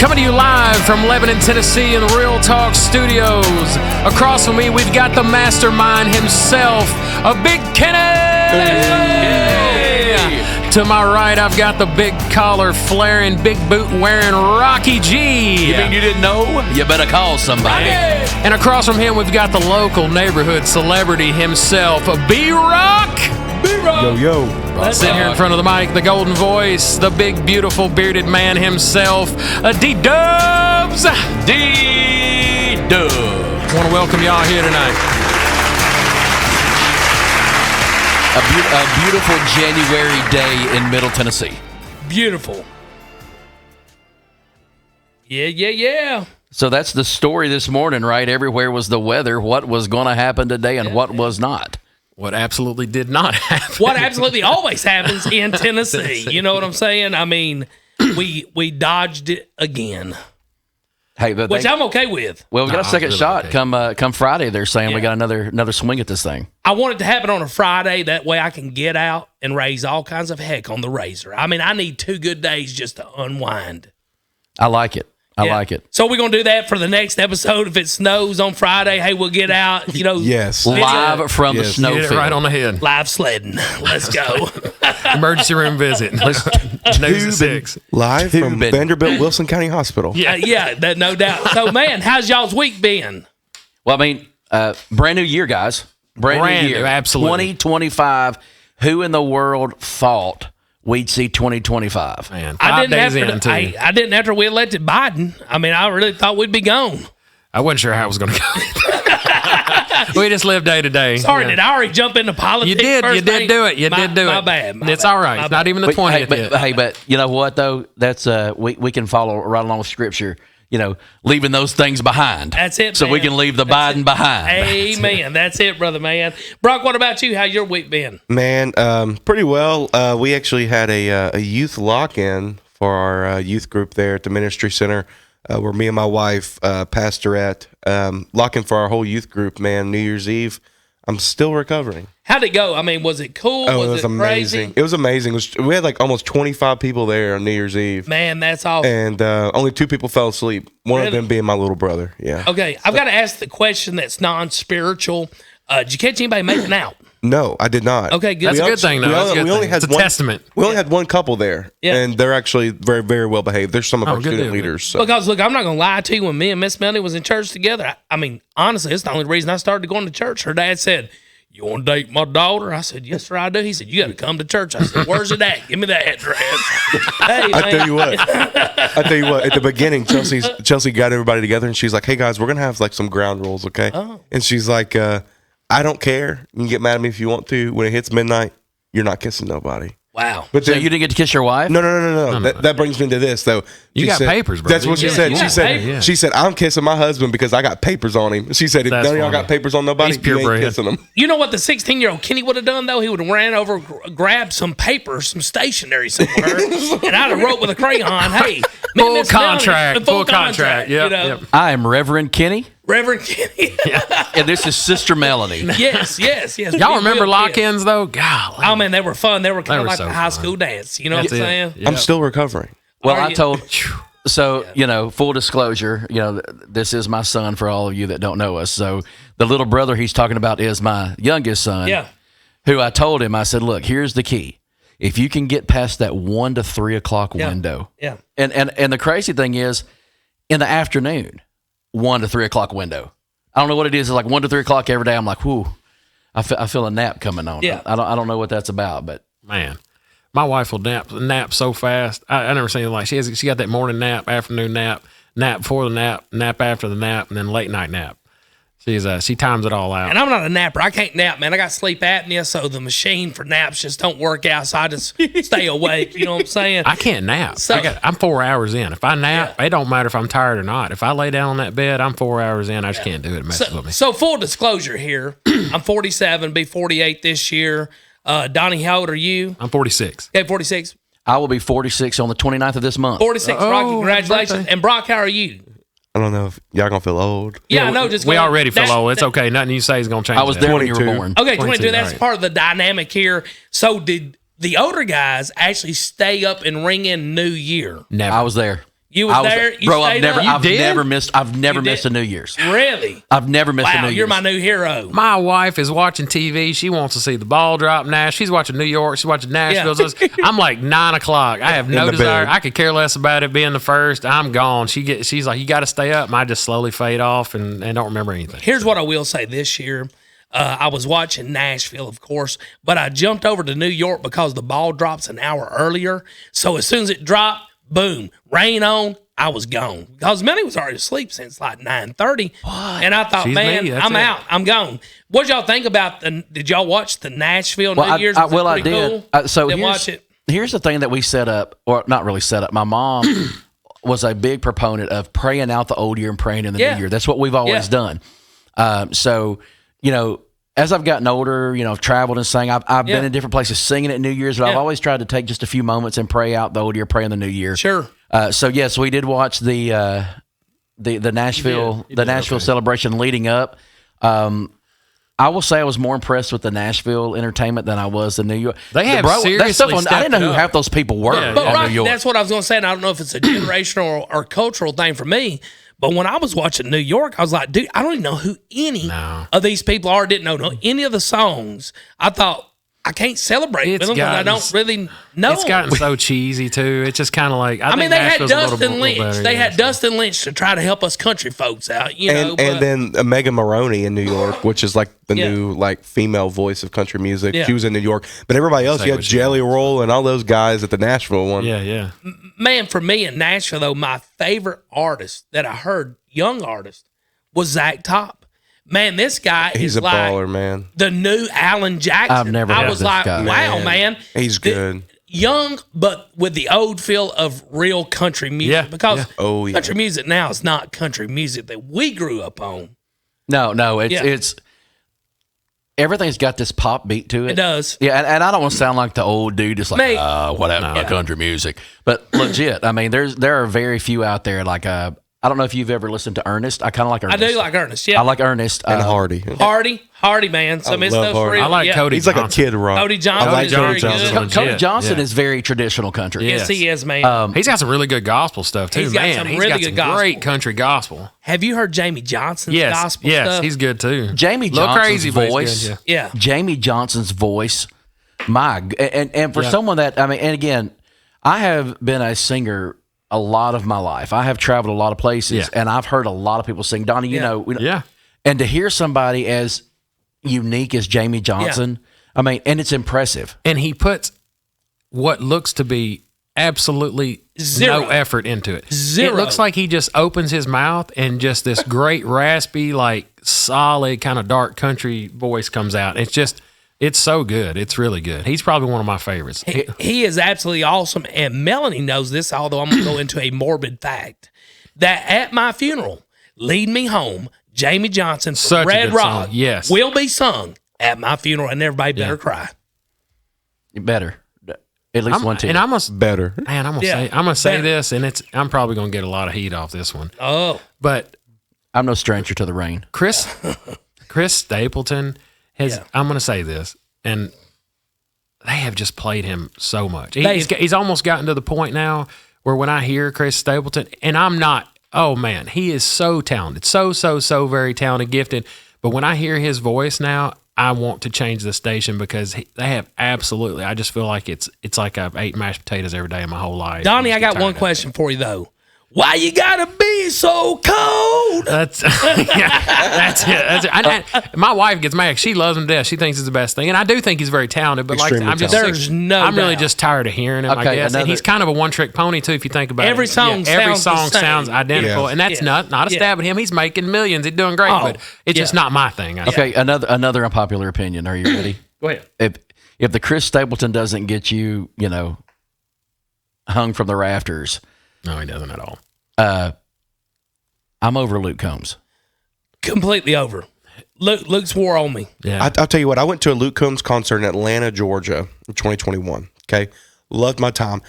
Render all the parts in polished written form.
Coming to you live from Lebanon, Tennessee in the Real Talk Studios. Across from me, we've got the mastermind himself, a Big Kenny. Hey. To my right, I've got the big collar flaring, big boot wearing Rocky G. You mean you didn't know? You better call somebody. And across from him, we've got the local neighborhood celebrity himself, B-Rock. Yo, yo. Sitting here in front of the mic, the golden voice, the big, beautiful, bearded man himself, D-Dubs. D-Dubs. Want to welcome y'all here tonight. A beautiful January day in Middle Tennessee. Beautiful. Yeah. So that's the story this morning, right? Everywhere was the weather, what was going to happen today and what was not. What absolutely did not happen. What absolutely always happens in Tennessee. You know what I'm saying? I mean, we dodged it again. Hey, but which I'm okay with. Well, we got a second really shot. Okay. Come Friday, they're saying we got another swing at this thing. I want it to happen on a Friday. That way I can get out and raise all kinds of heck on the razor. I mean, I need 2 good days just to unwind. I like it. I like it. So we're going to do that for the next episode. If it snows on Friday, hey, we'll get out, Yes. Live from the snow field. Right on the head. Live sledding. Let's go. Emergency room visit. News at 6. Live from Vanderbilt Wilson County Hospital. Yeah, that no doubt. So, man, how's y'all's week been? Well, I mean, brand new year, guys. Brand new year. Absolutely. 2025. Who in the world thought we'd see 2025? Man, I didn't after we elected Biden. I mean, I really thought we'd be gone. I wasn't sure how it was going to go. We just live day to day. Sorry, did I already jump into politics? You did do it. My bad. It's all right. It's not even the 20th. But you know what though? That's we can follow right along with Scripture. Leaving those things behind. That's it. So man. we can leave the Biden behind. Amen. That's it, brother, man. Brock, what about you? How's your week been? Man, pretty well. We actually had a youth lock-in for our youth group there at the ministry center, where me and my wife, pastorette, lock-in for our whole youth group. Man, New Year's Eve. I'm still recovering. How'd it go? I mean, was it cool? Oh, it was amazing. Crazy? It was amazing. We had like almost 25 people there on New Year's Eve. Man, that's awesome. And only 2 people fell asleep. One of them being my little brother. Yeah. Okay, I've got to ask the question that's non-spiritual. Did you catch anybody making out? No, I did not. Okay, good. That's a good thing, though. We only had it's a testament. We only had one couple there, and they're actually very, very well behaved. They're some of our student leaders. So. Because, look, I'm not going to lie to you. When me and Miss Melanie was in church together, I mean, honestly, it's the only reason I started going to church. Her dad said, "You want to date my daughter?" I said, "Yes, sir, I do." He said, "You got to come to church." I said, "Where's it at? Give me that address." Hey, I tell you what. At the beginning, Chelsea got everybody together, and she's like, "Hey guys, we're gonna have like some ground rules, okay?" Oh. And she's like, "I don't care. You can get mad at me if you want to. When it hits midnight, you're not kissing nobody." Wow. But so you didn't get to kiss your wife? No. That brings me to this, though. You got papers, bro. That's what she said. She said, "I'm kissing my husband because I got papers on him." She said, "If none of y'all got papers on nobody, you ain't kissing them." You know what the 16-year-old Kenny would have done, though? He would have ran over, grabbed some paper, some stationery somewhere, and I'd have wrote with a crayon, "Hey, full contract. Yep. I am Reverend Kenny. Reverend Kenny." And this is Sister Melanie. Yes. Y'all remember lock-ins, though? Golly. Oh, man, they were fun. They were kind of like a high school dance. You know what I'm saying? Yep. I'm still recovering. Well, I told... So, full disclosure, this is my son for all of you that don't know us. So the little brother he's talking about is my youngest son. Yeah. Who I told him, I said, look, here's the key. If you can get past that 1 to 3 o'clock window. Yeah. And the crazy thing is, in the afternoon, 1 to 3 o'clock window. I don't know what it is. It's like 1 to 3 o'clock every day. I'm like, whoo, I feel a nap coming on. Yeah. I don't know what that's about, but. Man. My wife will nap so fast. I never seen it like she got that morning nap, afternoon nap before the nap after the nap, and then late night nap. She times it all out. And I'm not a napper. I can't nap, man. I got sleep apnea, so the machine for naps just don't work out. So I just stay awake. You know what I'm saying? I can't nap. I'm 4 hours in. If I nap, it don't matter if I'm tired or not. If I lay down on that bed, I'm 4 hours in. I just can't do it. It messes with me. So full disclosure here, I'm 47, be 48 this year. Donnie, how old are you? I'm 46. Okay, 46. I will be 46 on the 29th of this month. 46, Rocky. Congratulations. And Brock, how are you? I don't know if y'all gonna feel old. Yeah, I know. Just we already feel old. It's okay. Nothing you say is gonna change. I was there when you were born. Okay, 22. That's part of the dynamic here. So did the older guys actually stay up and ring in New Year? Never. I was there. You was there? You bro. I've stayed never, up? I've did? never missed. I've never You did? missed a New Year's. Really? I've never missed a Wow, New Year's. you're my new hero. My wife is watching TV. She wants to see the ball drop. Nash. She's watching New York. She's watching Nashville. Yeah. So I'm like 9 o'clock. I have no the desire. bed. I could care less about it being the first. I'm gone. She's like, you got to stay up. And I just slowly fade off and don't remember anything. Here's what I will say this year. I was watching Nashville, of course, but I jumped over to New York because the ball drops an hour earlier. So as soon as it dropped, boom, rain on, I was gone. Because Melanie was already asleep since like 9:30. And I thought, She's man, me, that's I'm it. out. I'm gone. What y'all think about did y'all watch the Nashville Well, New Year's? I Was it pretty did. Cool? So Didn't watch it. here's the thing that we set up, or not really set up. My mom was a big proponent of praying out the old year and praying in the Yeah. new year. That's what we've always Yeah. done. So, as I've gotten older, I've traveled and sang. I've Yeah. been in different places singing at New Year's, but I've Yeah. always tried to take just a few moments and pray out the old year, pray in the new year. Sure. So yes, we did watch the Nashville You did Nashville okay. celebration leading up. I will say I was more impressed with the Nashville entertainment than I was the New York. They have that seriously stuff on, I didn't know stepped who it half up. those people were. Yeah, But yeah. at right, New York. that's what I was going to say. And I don't know if it's a generational or cultural thing for me. But when I was watching New York, I was like, dude, I don't even know who any No. of these people are. Didn't know any of the songs. I thought I can't celebrate It's with them because I gotten- don't really know. It's gotten so cheesy too. It's just kind of like I mean, think they had Nashville's a little Dustin bit Lynch. better, They yeah, had so. Dustin Lynch to try to help us country folks out, And but- then Megan Maroney in New York, which is like the Yeah. new like female voice of country music. Yeah. She was in New York, but everybody else, Say you had what you Jelly Roll and all those guys at the Nashville one. Yeah. man, for me in Nashville, though, my favorite artist that I heard, young artist, was Zach Top. Man, this guy He's is a like baller, man. the new Alan Jackson. I've never I heard was this like, guy. wow, man. He's good. Young, but with the old feel of real country music. Yeah, Because yeah. Oh, yeah. country music now is not country music that we grew up on. No, Yeah. it's everything's got this pop beat to it. It does. Yeah, and I don't want to sound like the old dude, just like Mate. what happened to country music. But legit, I mean, there are very few out there. Like I don't know if you've ever listened to Ernest. I kind of like I Ernest. do like Ernest. Yeah. I like Ernest. And Hardy. Hardy, man. Some of his love stuff's Hardy. real. I like yeah. Cody. He's like a Johnson. kid rock. Cody Johnson I like is Cody very Johnson. good. Cody legit, Johnson yeah. is very traditional country. Yes, he is, man. He's got some really good gospel stuff too, He's got man. some He's really got good some gospel. great country gospel. Have you heard Jamie Johnson's Yes, gospel yes, stuff? he's good too. Jamie Little Johnson's crazy, but he's voice. good, yeah. Yeah. Jamie Johnson's voice, and for someone that and again, I have been a singer a lot of my life. I have traveled a lot of places, Yeah. and I've heard a lot of people sing. Donnie, Yeah. and to hear somebody as unique as Jamie Johnson, I mean, and it's impressive. And he puts what looks to be absolutely Zero. no effort into it. Zero. It looks like he just opens his mouth and just this great raspy, like solid kind of dark country voice comes out. It's so good. It's really good. He's probably one of my favorites. He is absolutely awesome. And Melanie knows this, although I'm going to go into a morbid fact that at my funeral, Lead Me Home, Jamie Johnson from Such a Red good Rock song, yes. will be sung at my funeral, and everybody better cry. Better, at least one team. And I must, Better. man, I'm Yeah. gonna say Better. this, and I'm probably gonna get a lot of heat off this one. Oh, But I'm no stranger to the rain. Chris Stapleton has. Yeah. I'm going to say this, and they have just played him so much. They've- He's almost gotten to the point now where when I hear Chris Stapleton, and I'm not. Oh man, he is so talented, so very talented, gifted. But when I hear his voice now, I want to change the station because they have absolutely. I just feel like it's like I've ate mashed potatoes every day of my whole life. Donnie, I'm I just got one tired of it. question for you, though. Why you got to be so cold? That's that's it. My wife gets mad. She loves him to death. She thinks it's the best thing, and I do think he's very talented. But Extremely I'm just talented. There's no I'm really doubt. just tired of hearing him. I Okay, guess, and another- he's kind of a one-trick pony too. If you think about Every it, song every sounds the song same. sounds identical, Yeah. and that's Yeah. not a Yeah. stab at him. He's making millions. He's doing great, Oh, but it's just yeah. not my thing. Okay, another unpopular opinion. Are you ready? Go ahead. If the Chris Stapleton doesn't get you, hung from the rafters, No, he doesn't at all. I'm over Luke Combs. Completely over. Luke's wore on me. Yeah, I'll tell you what. I went to a Luke Combs concert in Atlanta, Georgia, in 2021. Okay, loved my time.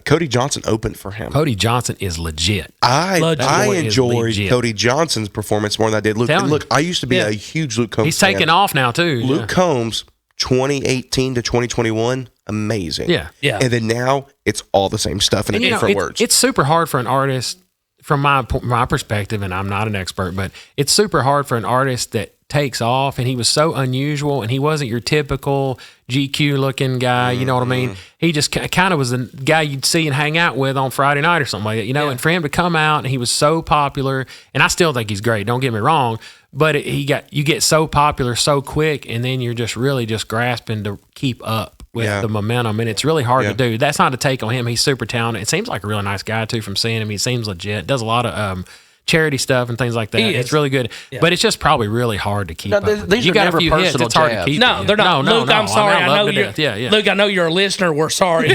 Cody Johnson opened for him. Cody Johnson is legit. I Boy is enjoyed legit. Cody Johnson's performance more than I did Luke. Telling And look, you. I used to be Yeah. a huge Luke Combs He's fan. taking off now too. Luke Combs, 2018 to 2021, amazing. Yeah. Yeah. And then now it's all the same stuff in And, you know, different it's, words. it's super hard for an artist, from my perspective, and I'm not an expert, but it's super hard for an artist that takes off, and he was so unusual, and he wasn't your typical GQ looking guy. You know what I mean? He just kind of was the guy you'd see and hang out with on Friday night or something like that. You know, and for him to come out, and he was so popular, and I still think he's great. Don't get me wrong, but you get so popular so quick, and then you're just really just grasping to keep up with the momentum, and it's really hard to do. That's not a take on him. He's super talented. It seems like a really nice guy too from seeing him. He seems legit. Does a lot of charity stuff and things like that. It's really good, but it's just probably really hard to keep up. These You are got never a few hits. personal It's hard to jabs. keep. No, they're not. No, Luke, I'm sorry. I know you're. Yeah. Luke, I know you're a listener. We're sorry.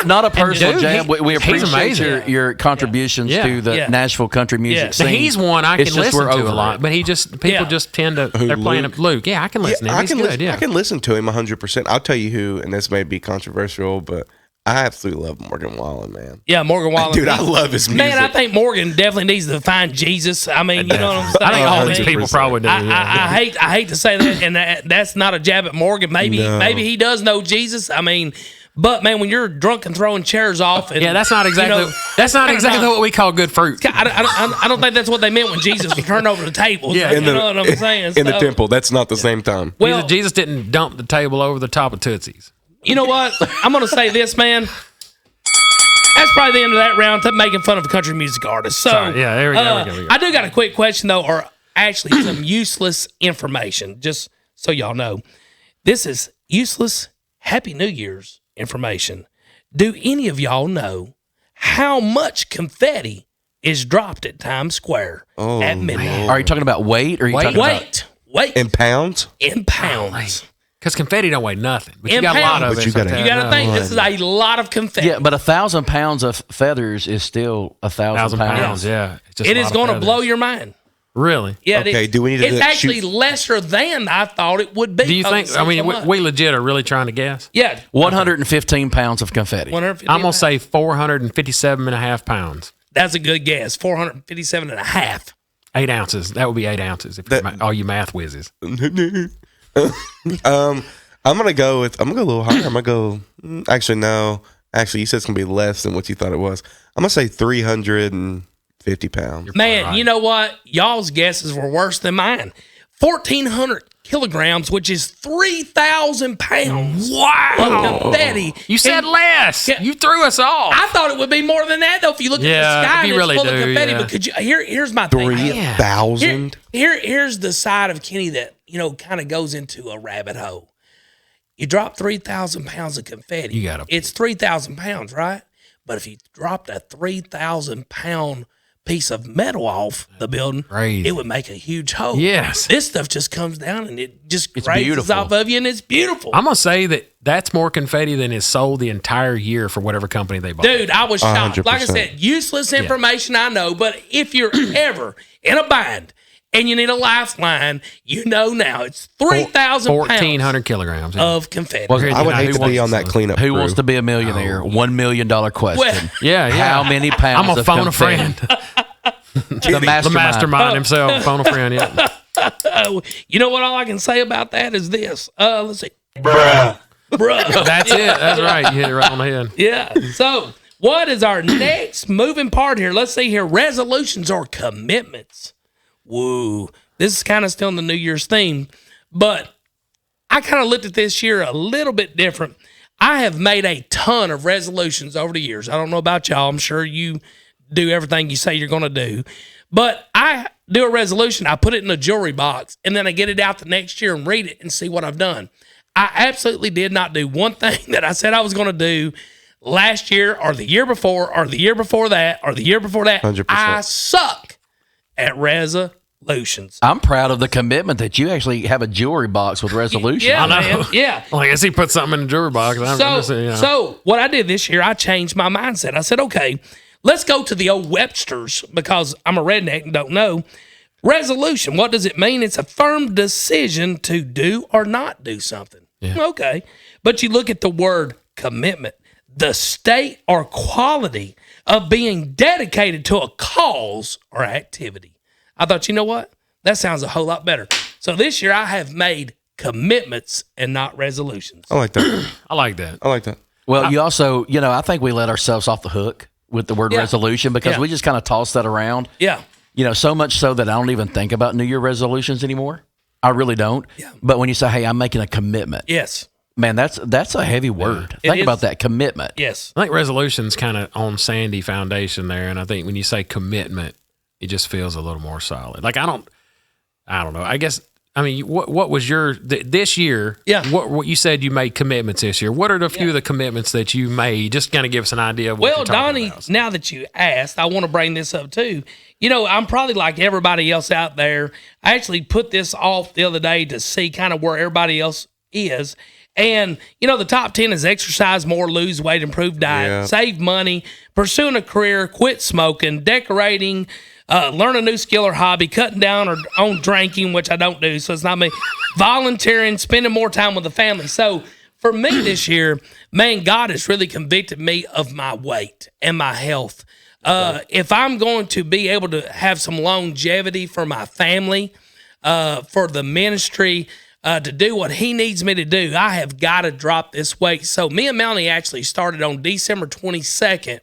Not a personal dude, jab. We he's appreciate amazing. your contributions to the Nashville country music scene. He's one I It's can just listen we're to over a lot, it. but people just tend to they're playing Luke? Luke. Yeah, I can listen to him. He's good. I can listen to him 100%. I'll tell you who, and this may be controversial, but I absolutely love Morgan Wallen, man. Yeah, Morgan Wallen. Dude, I love his music. Man, I think Morgan definitely needs to find Jesus. I mean, you know what I'm saying? I think all these 100%. people probably do. I hate to say that, and that's not a jab at Morgan. Maybe he does know Jesus. I mean, but man, when you're drunk and throwing chairs off, and, That's not exactly what we call good fruit. I don't think that's what they meant when Jesus was turned over the table. Yeah. You know what I'm saying? In the temple, that's not the same time. Well, Jesus didn't dump the table over the top of Tootsie's. you know what? I'm going to say this, man. That's probably the end of that round, making fun of country music artists. So, Sorry. Yeah, there we go. I do got a quick question, though, or actually some useless information, just so y'all know. This is useless Happy New Year's information. Do any of y'all know how much confetti is dropped at Times Square at midnight? Are you talking about weight? Or are you talking about Weight. In pounds? In pounds. Because confetti don't weigh nothing, but you In got a lot pounds. of But it. you gotta- sometimes. You got to think, this is a lot of confetti. Yeah, but 1,000 pounds of feathers is still 1,000 1,000 pounds. pounds. Yeah, it's just It a is lot of going to feathers. blow your mind. Really? Yeah, Okay, do we need to It's actually shoot- lesser than I thought it would be. Do you think? I mean, we legit are really trying to guess. Yeah, 115 pounds of confetti. 150. I'm gonna say 457.5 pounds. That's a good guess. 457 and a half. 8 ounces. That would be 8 ounces if all you math whizzes. I'm gonna go a little higher. I'm gonna go. Actually, no. Actually, you said it's gonna be less than what you thought it was. I'm gonna say 350 pounds. Man, right. you know what? Y'all's guesses were worse than mine. 1,400 kilograms, which is 3,000 pounds. Wow. Of confetti. You said And less. Yeah. You threw us off. I thought it would be more than that, though. If you look Yeah, at the sky if and you it's really full of do, confetti, yeah. but could you? Here's my thing. 3,000. Here's the side of Kenny that kind of goes into a rabbit hole. You drop 3,000 pounds of confetti. You gotta- It's 3,000 pounds, right? But if you dropped a 3,000 pound piece of metal off the building, Crazy. it would make a huge hole. Yes. This stuff just comes down and it just It's grazes beautiful. off of you, and it's beautiful. I'm gonna say that's more confetti than is sold the entire year for whatever company they bought. Dude, I was shocked. 100%. Like I said, useless information, I know, but if you're ever in a bind and you need a lifeline, you know now it's 3,000 pounds 1,400 kilograms. of confetti. Well, I would hate to be on that cleanup. Who crew. wants to be a millionaire? $1 million question. Well- yeah. How many pounds I'm gonna of phone a confetti? friend. The The mastermind himself. Phone a friend. Yeah. You know what? All I can say about that is this. Let's see. Bruh. That's it. That's right. You hit it right on the head. Yeah. So, what is our next moving part here? Let's see here. Resolutions or commitments. Woo. This is kind of still in the New Year's theme, but I kind of looked at this year a little bit different. I have made a ton of resolutions over the years. I don't know about y'all. I'm sure you do everything you say you're going to do. But I do a resolution. I put it in a jewelry box, and then I get it out the next year and read it and see what I've done. I absolutely did not do one thing that I said I was going to do last year or the year before or the year before that or the year before that. 100%. I suck at resolutions. I'm proud of the commitment that you actually have a jewelry box with resolutions. Yeah, know. man. Yeah. Well, I guess he put something in the jewelry box. So what I did this year, I changed my mindset. I said, okay, let's go to the old Webster's because I'm a redneck and don't know. Resolution, what does it mean? It's a firm decision to do or not do something. Okay. But you look at the word commitment, the state or quality of being dedicated to a cause or activity. I thought, you know what? That sounds a whole lot better. So this year I have made commitments and not resolutions. I like that. I like that. I like that. Well, you also, I think we let ourselves off the hook with the word Yeah. resolution because Yeah. we just kind of toss that around. Yeah. So much so that I don't even think about New Year resolutions anymore. I really don't. Yeah. But when you say, hey, I'm making a commitment, Yes. man, that's a heavy word. It Think is. about that commitment. Yes. I think resolution's kind of on sandy foundation there, and I think when you say commitment, it just feels a little more solid. Like I don't know. I guess what was your this year? Yeah. What you said you made commitments this year? What are the few of the commitments that you made? Just kind of give us an idea of what Well, you're talking Donnie, about. now that you asked, I want to bring this up too. I'm probably like everybody else out there. I actually put this off the other day to see kind of where everybody else is. And, the top 10 is exercise more, lose weight, improve diet, Yeah. save money, pursuing a career, quit smoking, decorating, learn a new skill or hobby, cutting down on drinking, which I don't do, so it's not me, volunteering, spending more time with the family. So for me this year, man, God has really convicted me of my weight and my health. If I'm going to be able to have some longevity for my family, for the ministry, to do what he needs me to do, I have got to drop this weight. So me and Melanie actually started on December 22nd,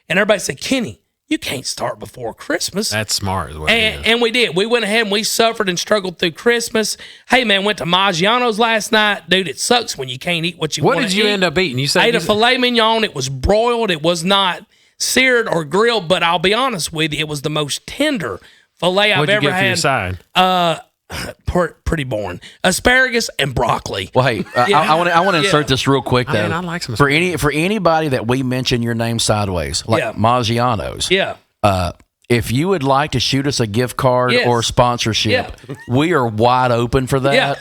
and everybody said, Kenny, you can't start before Christmas. That's smart. Is what it is. And we did. We went ahead and we suffered and struggled through Christmas. Hey, man, went to Maggiano's last night. Dude, it sucks when you can't eat what you want What to eat. did you end up eating? You said Ate a filet mignon. It was broiled. It was not seared or grilled, but I'll be honest with you, it was the most tender filet I've What'd you ever get for your had. side? Pretty boring. Asparagus and broccoli. Well, hey, Yeah. I want to insert Yeah. this real quick though. I like some for anybody that we mention your name sideways, like Yeah. Maggiano's. Yeah. If you would like to shoot us a gift card Yes. or sponsorship, we are wide open for that.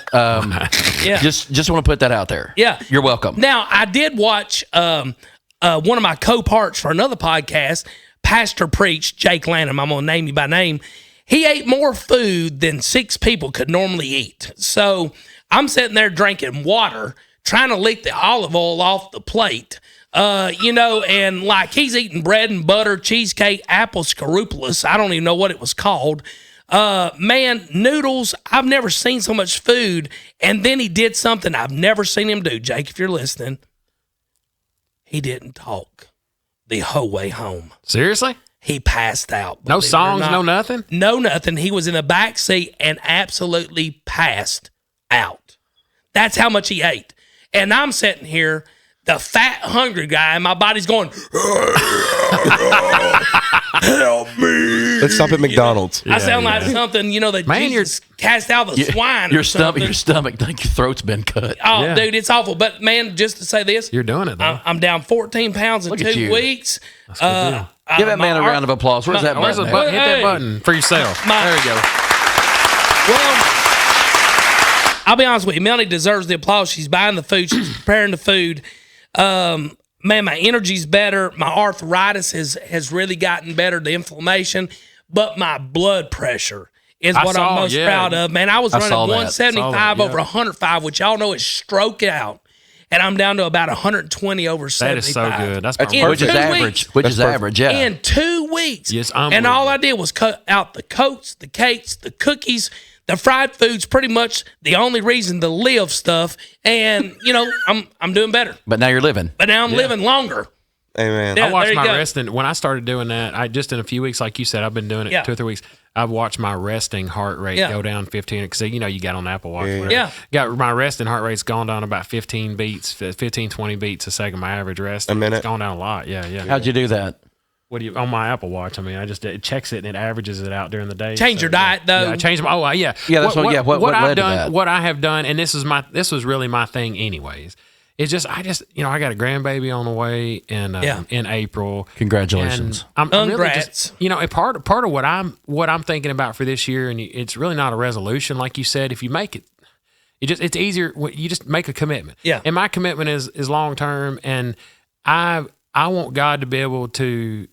Yeah. Just want to put that out there. Yeah. You're welcome. Now, I did watch one of my co-parts for another podcast, Pastor Preach, Jake Lanham. I'm going to name you by name. He ate more food than 6 people could normally eat. So I'm sitting there drinking water, trying to lick the olive oil off the plate. And like he's eating bread and butter, cheesecake, apple scrupulous. I don't even know what it was called. Man, noodles. I've never seen so much food. And then he did something I've never seen him do. Jake, if you're listening, he didn't talk the whole way home. Seriously? He passed out. No believe it or songs, not. no nothing? No nothing. He was in the back seat and absolutely passed out. That's how much he ate. And I'm sitting here, the fat, hungry guy, and my body's going, help me. Let's stop at McDonald's. I sound like something, that Man, Jesus cast out the swine Your or something. stomach, think your throat's been cut. Oh, Yeah. dude, it's awful. But, man, just to say this, You're doing it, though. I'm down 14 pounds in Look at 2 you. weeks. Give that man a round of applause. Where's that Where's the button? button? Hit that Hey. button for yourself. My- There you go. Well, I'll be honest with you. Melanie deserves the applause. She's buying the food. She's preparing the food. Man, my energy's better. My arthritis has really gotten better, the inflammation. But my blood pressure is I what saw, I'm most yeah. proud of. Man, I was I running saw that. 175 Saw that, over yeah. 105, which y'all know is stroke out. And I'm down to about 120 over 75. That is so good. That's That's my Which is 2 average. weeks. Which That's is perfect. average, yeah. In 2 weeks. Yes, and all I did was cut out the coats, the cakes, the cookies, the fried foods, pretty much the only reason to live stuff. And, I'm doing better. But now you're living. But now I'm living longer. Amen. Yeah. I watched there you my go. resting. When I started doing that, I just in a few weeks, like you said, I've been doing it Yeah. 2 or 3 weeks. I've watched my resting heart rate Yeah. go down 15 because you got on the Apple Watch. whatever. Yeah. Got my resting heart rate's gone down about 15 beats, 15, 20 beats a second. My average rest. A minute. It's gone down a lot. Yeah, yeah. How'd you do that? What do you on my Apple Watch? I mean, it checks it and it averages it out during the day. Change your diet, though. Yeah, I changed my. Oh, yeah. Yeah, that's what What led I've to done. that? What I have done, and this was really my thing, anyways. It's just I got a grandbaby on the way in April. Congratulations. And I'm really Congrats. just, a part of what I'm thinking about for this year, and it's really not a resolution, like you said. If you make it, it's easier. You just make a commitment. Yeah. And my commitment is long term, and I want God to be able to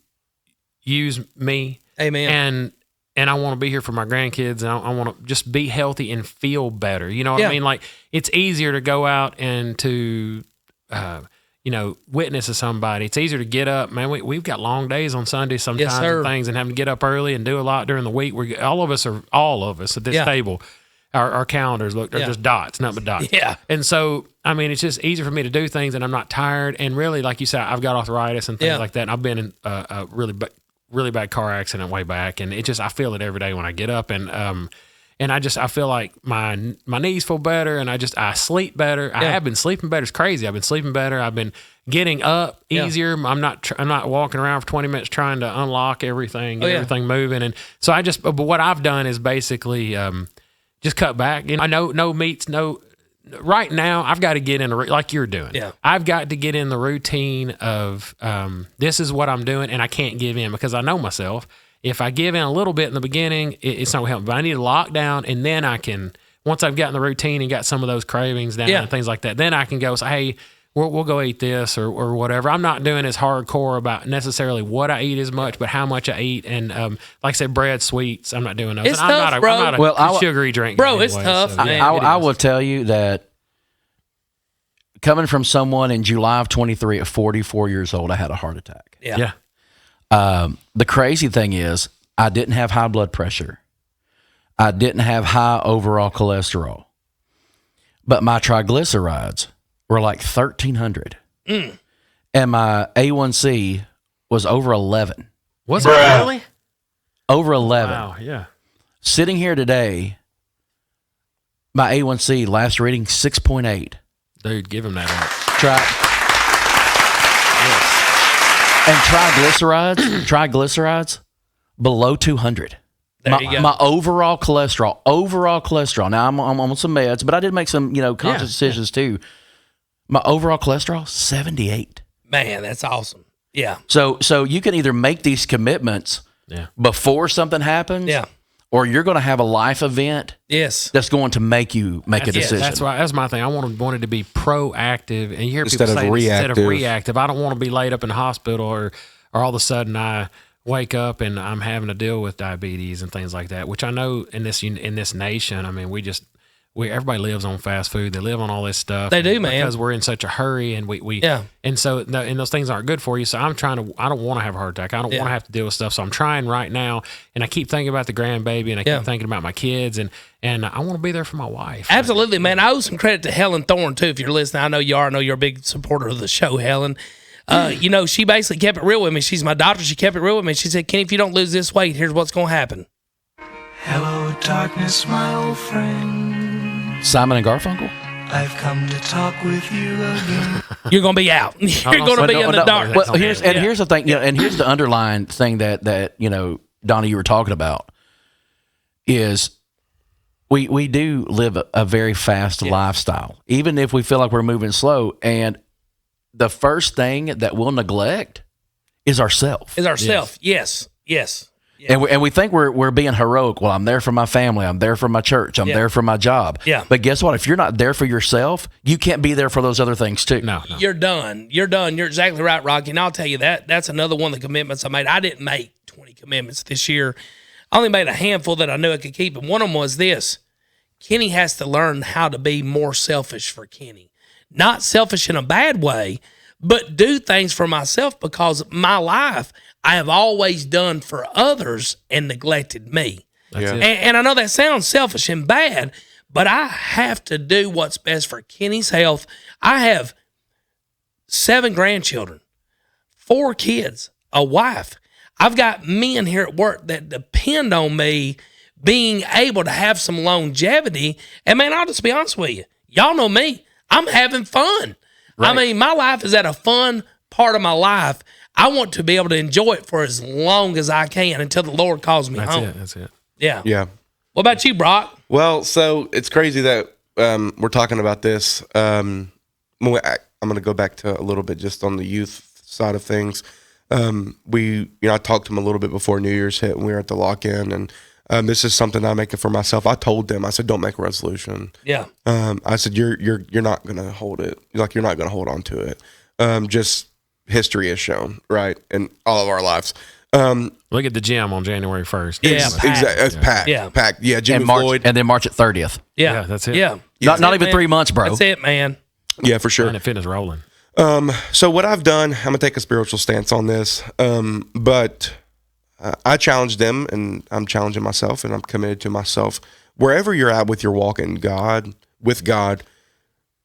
use me. Amen. And I want to be here for my grandkids, and I want to just be healthy and feel better. You know what Yeah. I mean? Like it's easier to go out and to, witness to somebody. It's easier to get up, man. We've got long days on Sunday sometimes sir. and things, and having to get up early and do a lot during the week. All of us at this Yeah. table our calendars look, they're Yeah. just dots, nothing but dots. Yeah. And so, I mean, it's just easier for me to do things and I'm not tired. And really, like you said, I've got arthritis and things Yeah. like that. And I've been in a really bad car accident way back. And it just, I feel it every day when I get up. And I feel like my knees feel better and I sleep better. I have been sleeping better. It's crazy. I've been sleeping better. I've been getting up easier. I'm not walking around for 20 minutes trying to unlock everything, get everything moving. And so but what I've done is basically, just cut back. I know no meats, right now I've got to get in like you're doing. Yeah. I've got to get in the routine of, this is what I'm doing and I can't give in because I know myself. If I give in a little bit in the beginning, it's not going to help me. But I need to lock down, and then I can, once I've gotten the routine and got some of those cravings down and things like that, then I can go say, hey, we'll go eat this or whatever. I'm not doing as hardcore about necessarily what I eat as much, but how much I eat. And like I said, bread, sweets, I'm not doing those. It's and tough, bro. I'm not a sugary drink. Bro, it's tough, man. I will tell you that coming from someone in July of 23 at 44 years old, I had a heart attack. Yeah. The crazy thing is, I didn't have high blood pressure. I didn't have high overall cholesterol. But my triglycerides were like 1,300. And my A1C was over 11. Was it really? Over 11. Wow, yeah. Sitting here today, my A1C last reading 6.8. Dude, give him that up. And triglycerides below 200. There you go. My overall cholesterol. Now I'm on some meds, but I did make some, conscious decisions too. My overall cholesterol 78. Man, that's awesome. Yeah. So you can either make these commitments before something happens, or you're going to have a life event Yes. that's going to make you make a decision. That's my thing. I wanted to be proactive, and you hear Instead people of say this, instead of reactive. reactive. I don't want to be laid up in the hospital, or all of a sudden I wake up and I'm having to deal with diabetes and things like that. Which I know in this nation, I mean, everybody lives on fast food. They live on all this stuff. They do, man. Because we're in such a hurry, and we and so and those things aren't good for you. So I don't want to have a heart attack. I don't want to have to deal with stuff. So I'm trying right now, and I keep thinking about the grandbaby, and I keep thinking about my kids, and I want to be there for my wife. Absolutely, man. I owe some credit to Helen Thorne, too, if you're listening. I know you are. I know you're a big supporter of the show, Helen. She basically kept it real with me. She's my doctor. She kept it real with me. She said, Kenny, if you don't lose this weight, here's what's going to happen. Hello, darkness, my old friend. Simon and Garfunkel? I've come to talk with you again. You're going to be out. You're going to be in the dark. Well, here's the thing, and here's the underlying thing that Donnie, you were talking about is we do live a very fast lifestyle, even if we feel like we're moving slow. And the first thing that we'll neglect is ourself. Is ourself. Yes. And we think we're being heroic. Well, I'm there for my family. I'm there for my church. I'm there for my job. Yeah. But guess what? If you're not there for yourself, you can't be there for those other things too. No. You're done. You're exactly right, Rocky. And I'll tell you that's another one of the commitments I made. I didn't make 20 commitments this year. I only made a handful that I knew I could keep. And one of them was this. Kenny has to learn how to be more selfish for Kenny. Not selfish in a bad way, but do things for myself, because my life I have always done for others and neglected me. That's it. And I know that sounds selfish and bad, but I have to do what's best for Kenny's health. I have 7 grandchildren, 4 kids, a wife. I've got men here at work that depend on me being able to have some longevity. And man, I'll just be honest with you. Y'all know me. I'm having fun. Right. I mean, my life is at a fun part of my life. I want to be able to enjoy it for as long as I can until the Lord calls me home. That's it. Yeah. Yeah. What about you, Brock? Well, so it's crazy that we're talking about this. I'm going to go back to a little bit just on the youth side of things. I talked to them a little bit before New Year's hit when we were at the lock-in, and this is something I'm making for myself. I told them, I said, don't make a resolution. Yeah. I said, you're not going to hold it. Like, you're not going to hold on to it. Just history has shown, right, in all of our lives. Look at the gym on January 1st. Yeah, Exactly. It's packed. Yeah. Packed. Yeah, Jimmy And March, Floyd. and then March at 30th. Yeah. Yeah, that's it. Yeah. Not even man. 3 months, bro. That's it, man. Yeah, for sure. Planet Fitness rolling. So what I've done, I'm gonna take a spiritual stance on this, but I challenged them, and I'm challenging myself, and I'm committed to myself. wherever you're at with your walk in God, with God,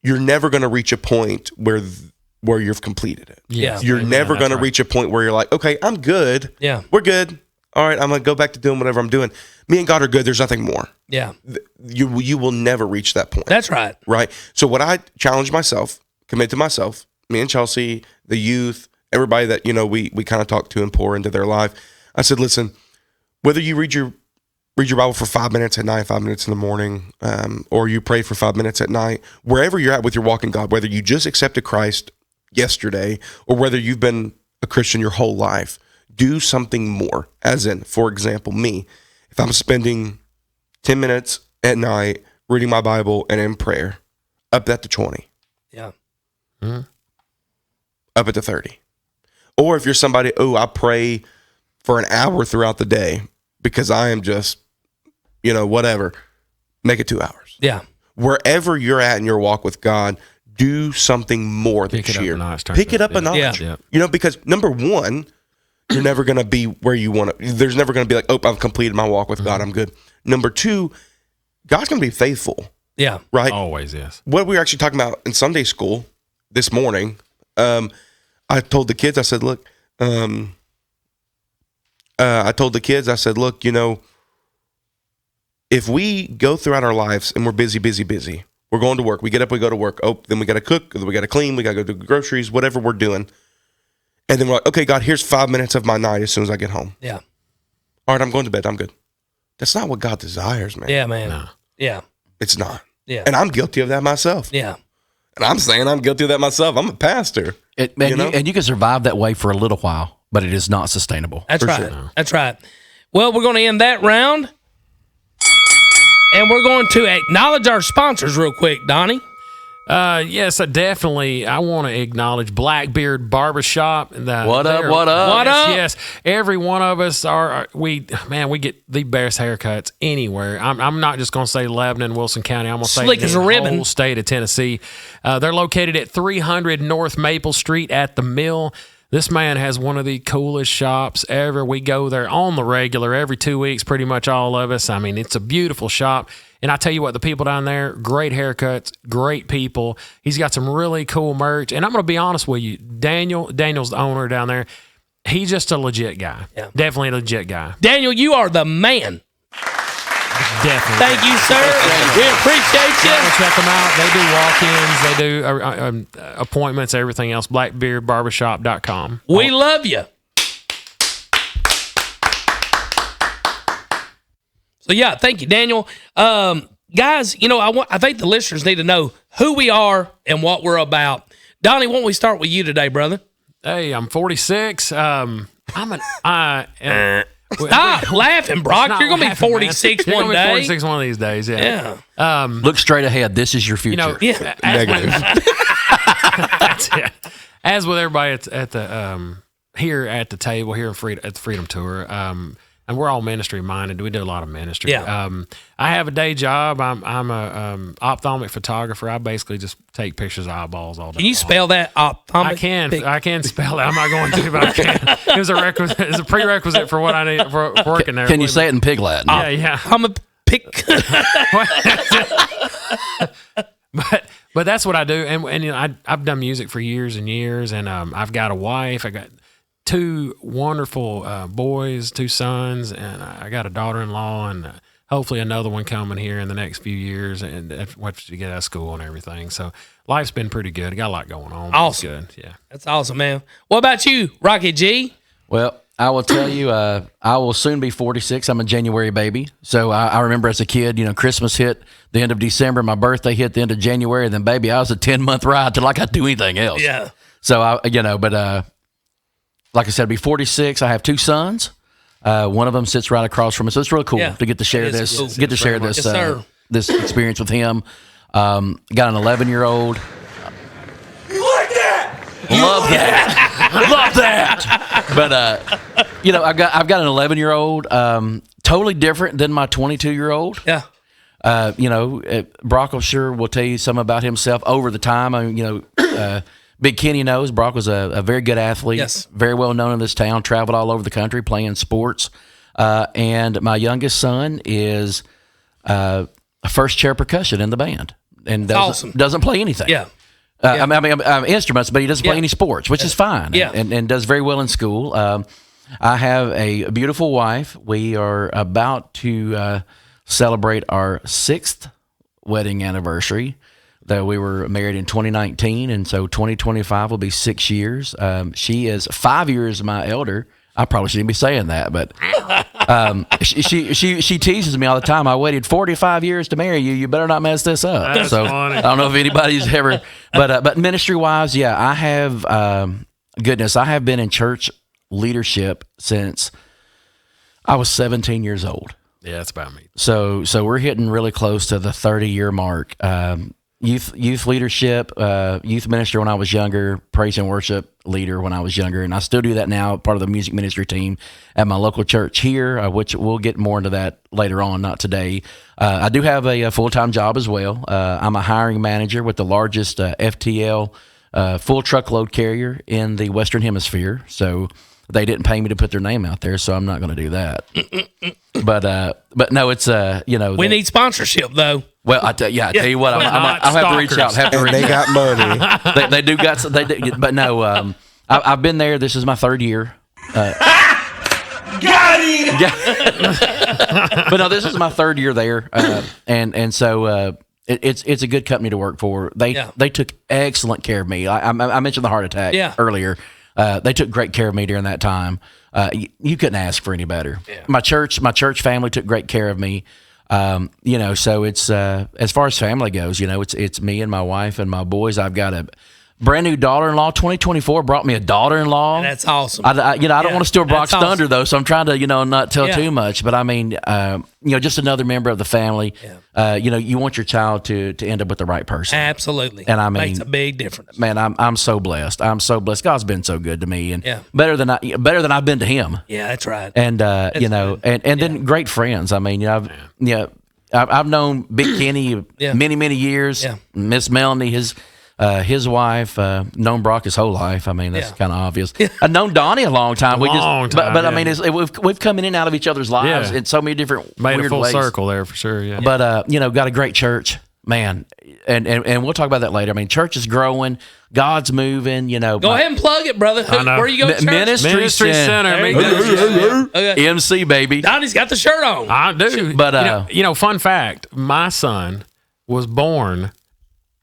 you're never going to reach a point where you've completed it. Yeah. You're never going to reach a point where you're like, okay, I'm good. Yeah. We're good. All right, I'm going to go back to doing whatever I'm doing. Me and God are good. There's nothing more. Yeah. You will never reach that point. That's right. Right? So what I challenge myself, commit to myself, me and Chelsea, the youth, everybody that, we kind of talk to and pour into their life. I said, listen, whether you read your Bible for 5 minutes at night, 5 minutes in the morning, or you pray for 5 minutes at night, wherever you're at with your walk in God, whether you just accepted Christ yesterday or whether you've been a Christian your whole life, do something more. As in, for example, me, if I'm spending 10 minutes at night reading my Bible and in prayer, up that to 20. Yeah. Up it to 30. Or if you're somebody, I pray for an hour throughout the day because I am just, whatever, make it 2 hours. Yeah. Wherever you're at in your walk with God, do something more this year. Pick it up a notch. Yeah. Because number one, you're never going to be where you want to. There's never going to be like, I've completed my walk with God. I'm good. Number two, God's going to be faithful. Yeah. Right? Always, yes. What we were actually talking about in Sunday school this morning, I told the kids, I said, look, if we go throughout our lives and we're busy, we're going to work, we get up, we go to work, then we got to cook, then we got to clean, we got to go do groceries, whatever we're doing. And then we're like, okay, God, here's 5 minutes of my night as soon as I get home. Yeah. All right, I'm going to bed. I'm good. That's not what God desires, man. Yeah, man. No. Yeah. It's not. Yeah. And I'm guilty of that myself. Yeah. And I'm saying I'm guilty of that myself. I'm a pastor. And you can survive that way for a little while, but it is not sustainable. That's For right. sure. That's right. Well, we're going to end that round. And we're going to acknowledge our sponsors real quick, Donnie. Yes, I want to acknowledge Blackbeard Barbershop. What up? Yes. Every one of us we get the best haircuts anywhere. I'm not just going to say Lebanon, Wilson County. I'm going to say Slick as a ribbon. The whole state of Tennessee. They're located at 300 North Maple Street at the Mill. This man has one of the coolest shops ever. We go there on the regular every 2 weeks, pretty much all of us. I mean, it's a beautiful shop. And I tell you what, the people down there, great haircuts, great people. He's got some really cool merch. And I'm going to be honest with you, Daniel's the owner down there. He's just a legit guy. Yeah. Definitely a legit guy. Daniel, you are the man. Definitely. Thank you, sir. We appreciate you. Yeah, check them out. They do walk-ins. They do appointments, everything else. Blackbeardbarbershop.com. We love you. So, yeah, thank you, Daniel. Guys, I think the listeners need to know who we are and what we're about. Donnie, why don't we start with you today, brother? Hey, I'm 46. Stop laughing, Brock. You're going to be 46 You're one gonna be day. 46 one of these days, yeah. Look straight ahead. This is your future. Yeah. Negative. That's it. As with everybody at the here at the table here at the Freedom Tour, and we're all ministry minded. We do a lot of ministry. Yeah. I have a day job. I'm a ophthalmic photographer. I basically just take pictures of eyeballs all day. Can you spell that? I can spell it. I'm not going to, but I can. It was a prerequisite for what I need for working there. Can you say it in Pig Latin? Yeah. I'm a pick. But that's what I do, and I've done music for years and years, and I've got a wife. I got two wonderful boys, 2 sons, and I got a daughter-in-law, and hopefully another one coming here in the next few years, and once you get out of school and everything. So life's been pretty good. I got a lot going on. Awesome. It's good. Yeah. That's awesome, man. What about you, Rocky G? Well, I will tell you, I will soon be 46. I'm a January baby. So I remember as a kid, Christmas hit the end of December. My birthday hit the end of January. And then, baby, I was a 10-month ride till I got to do anything else. Yeah. So, like I said, I'll be 46. I have 2 sons. One of them sits right across from me. So it's really cool to get to share this, cool. this Yes, sir. this experience with him. Got an 11-year-old. Love that. But I've got an 11-year-old, totally different than my 22-year-old. Yeah. Brock, I'm sure, will tell you something about himself over the time. Big Kenny knows Brock was a very good athlete. Yes. Very well known in this town. Traveled all over the country playing sports. And my youngest son is first chair percussion in the band, and awesome. doesn't play anything. Yeah. I mean, instruments, but he doesn't play Yeah. any sports, which is fine. Yeah. And does very well in school. I have a beautiful wife. We are about to celebrate our 6th wedding anniversary. That we were married in 2019, and so 2025 will be 6 years. She is 5 years my elder. I probably shouldn't be saying that, but she teases me all the time. I waited 45 years to marry you. You better not mess this up. That's so funny. I don't know if anybody's ever, but ministry wise, yeah, I have. Goodness, I have been in church leadership since I was 17 years old. Yeah, that's about me. So we're hitting really close to the 30-year mark. Youth leadership, youth minister when I was younger, praise and worship leader when I was younger, and I still do that now. Part of the music ministry team at my local church here, which we'll get more into that later on, not today. I do have a full-time job as well. I'm a hiring manager with the largest FTL full truckload carrier in the Western Hemisphere. So they didn't pay me to put their name out there, so I'm not going to do that. But no, it's We need sponsorship though. Well, I tell you what, I'll have to reach out. And they got money. They do got, but no, I've been there. This is my 3rd year. Got him! But no, this is my 3rd year there, and so it's a good company to work for. They took excellent care of me. I mentioned the heart attack earlier. They took great care of me during that time. You couldn't ask for any better. Yeah. My church family took great care of me. So it's as far as family goes, it's me and my wife and my boys. I've got a brand new daughter-in-law. 2024 brought me a daughter-in-law. That's awesome. I don't want to steal Brock's thunder though, so I'm trying to not tell Yeah. too much. But I mean, just another member of the family. Yeah. You want your child to end up with the right person. Absolutely. And I mean, makes a big difference. Man, I'm so blessed. I'm so blessed. God's been so good to me, and Yeah. better than I've been to him. Yeah, that's right. And and then great friends. I mean, I've known Big Kenny many years. Yeah. Miss Melanie, his wife, known Brock his whole life. I mean, that's kind of obvious. I've known Donnie a long time. But I mean, we've come in and out of each other's lives in so many different Made weird a full ways. circle there for sure. Yeah. But got a great church, man, and we'll talk about that later. I mean, church is growing, God's moving. Go ahead and plug it, brother. Where you go to church? Ministry Center. There you go. Okay. MC baby. Donnie's got the shirt on. I do. But fun fact: my son was born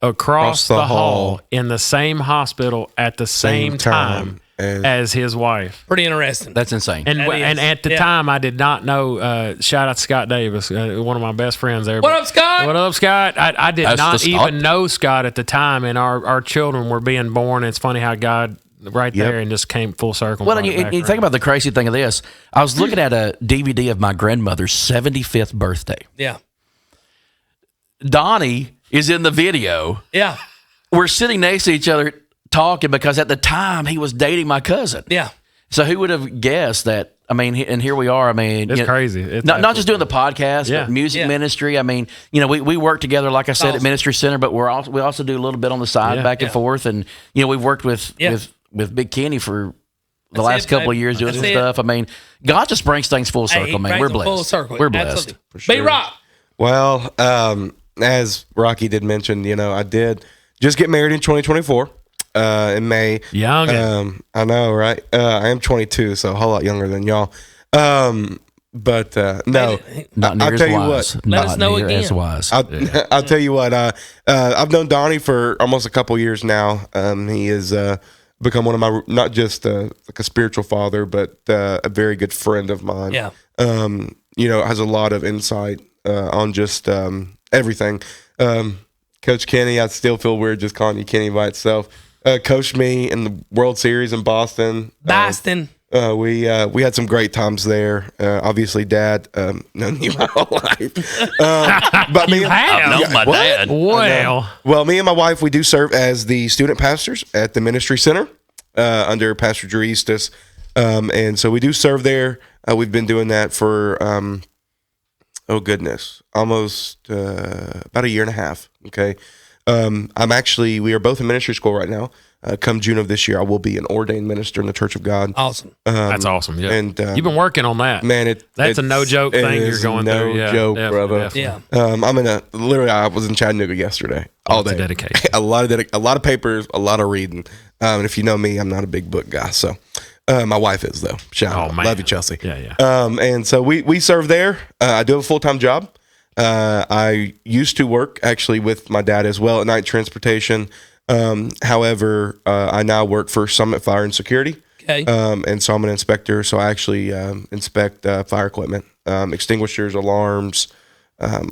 across the hall in the same hospital at the same time as his wife. Pretty interesting. That's insane. And at the time, I did not know. Shout out to Scott Davis, one of my best friends there. What up, Scott? What up, Scott? I did That's not the even Scott. know Scott at the time, and our children were being born. It's funny how God there and just came full circle. Well, and you think about the crazy thing of this. I was looking at a DVD of my grandmother's 75th birthday. Yeah. Donnie is in the video. Yeah. We're sitting next to each other talking because at the time he was dating my cousin. Yeah. So who would have guessed that? I mean, and here we are. I mean, It's crazy. It's not just doing the podcast, Yeah. but music Yeah. ministry. I mean, we work together, like I said, at Awesome. Ministry Center, but we also do a little bit on the side, back and forth. And we've worked with Big Kenny for the That's last it, couple of baby. years doing That's some it. stuff. I mean, God just brings things full circle, He man. brings We're them blessed. full circle. We're blessed. Absolutely. B-Rock. Well, as Rocky did mention, I did just get married in 2024 in May. Young. I know, right? I am 22, so a whole lot younger than y'all. But no, Not near I'll as tell you wise. what. Let us Not know near again. as wise. I'll tell you what. I've known Donnie for almost a couple years now. He has become one of my not just like a spiritual father, but a very good friend of mine. Yeah. Has a lot of insight on just everything. Coach Kenny, I still feel weird just calling you Kenny by itself. Coached me in the World Series in Boston. Boston. We had some great times there. Obviously, Dad, known you my whole life. But me, have? I've known my dad. well, me and my wife, we do serve as the student pastors at the Ministry Center under Pastor Drew Eastus. And so we do serve there. We've been doing that for, almost about a year and a half. Okay. We are both in ministry school right now. Come June of this year, I will be an ordained minister in the Church of God. Awesome. That's awesome. Yeah. And You've been working on that. man, That's a no-joke thing you're going no through. Yeah, joke, definitely, brother. definitely. Yeah. I was in Chattanooga yesterday all Lots day. of dedication. a lot of papers, a lot of reading. And if you know me, I'm not a big book guy. So my wife is though. Shout out. man. Love you, Chelsea. Yeah. And so we serve there. I do have a full-time job. I used to work actually with my dad as well at night transportation. However, I now work for Summit Fire and Security. Okay. And so I'm an inspector. So I actually inspect fire equipment, extinguishers, alarms,